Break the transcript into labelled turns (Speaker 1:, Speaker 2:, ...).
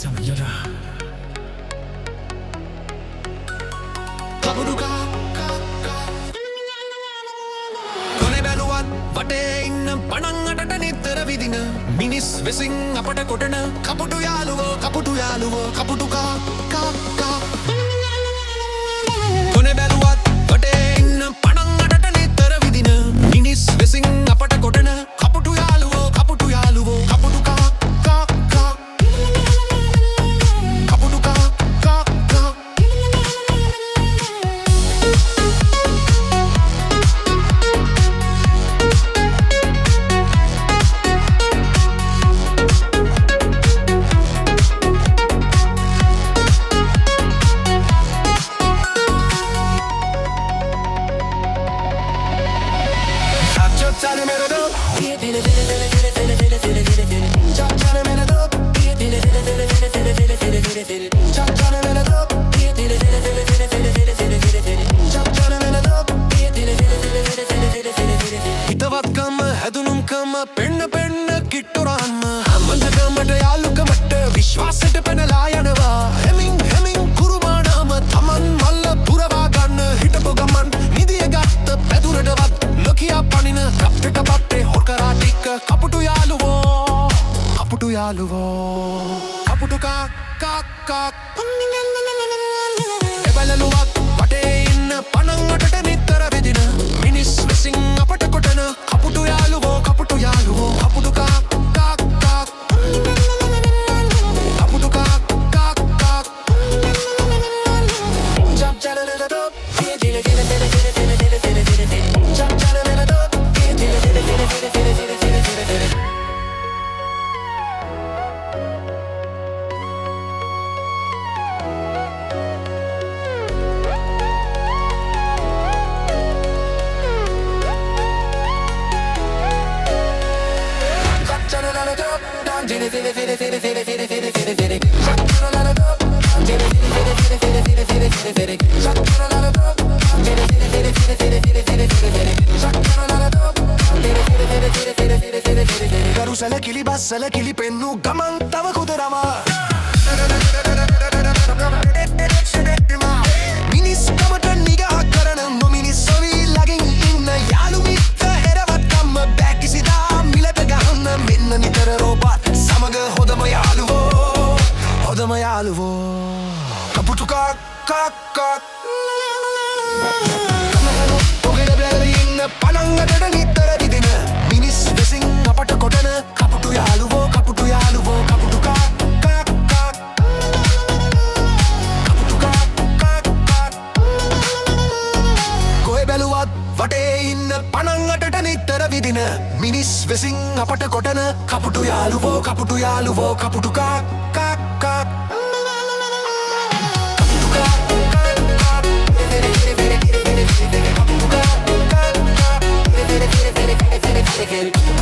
Speaker 1: samyara kabuduka kone baluwan vate inna panan adata nitara vidina minis vesin apata kotana kapudu yaluwo kapuduka ka ka kone baluwan vate inna panan adata nitara vidina minis vesin apata kotana kapudu yaluwo kapuduka ka ka kapuduka ka ka හිතවත්කම හැදුනුම්කම පෙන්න පෙන්න කිට්ටුරන්න අම්මන්දකමට යාළුකමට විශ්වාසයට පැනලා යනවා හෙමින් කුරුමානාම තමන් මල්ල පුරවා ගන්න හිටපු ගමන් නිදිය ගත්ත පැදුරටවත් නොකියා පනින කප්ටට පත්තේ හොරකරා ටික කපුටු යාළුවෝ කපුටු කා එබැලලුවත් වටේ ඉන්න පනන් අටට නිතර වෙදින මිනිස් විසින් අපට කොටන කපුටු යාළුවෝ කපුටු කා කපුටු කා සැලකිලි බස් සැලකිලි පෙන්නු ගමන් තව කුදරමා මිනිස්කමට නිගහ කරන නොමිනිස් සොවිල්ලගෙන් ඉන්න යාළු මිත්‍ර හෙරවත්කම්ම බෑ කිසිදා මිලට ගහන්න මෙන්න නිතර රෝපත් සමග හොදම යාළුවෝ කපුටු කා ඔගෙල බැල ඉන්න පනන් අතට නිතර දිදින මිනිස් වෙසින් අපට කොටන කපුටු යාළුවෝ කපුටු කා කොහෙ බැලුවත් වටේ ඉන්න පනන් අතට නිතර විදින මිනිස් වෙසින් අපට කොටන කපුටු යාළුවෝ කපුටු කා Get it.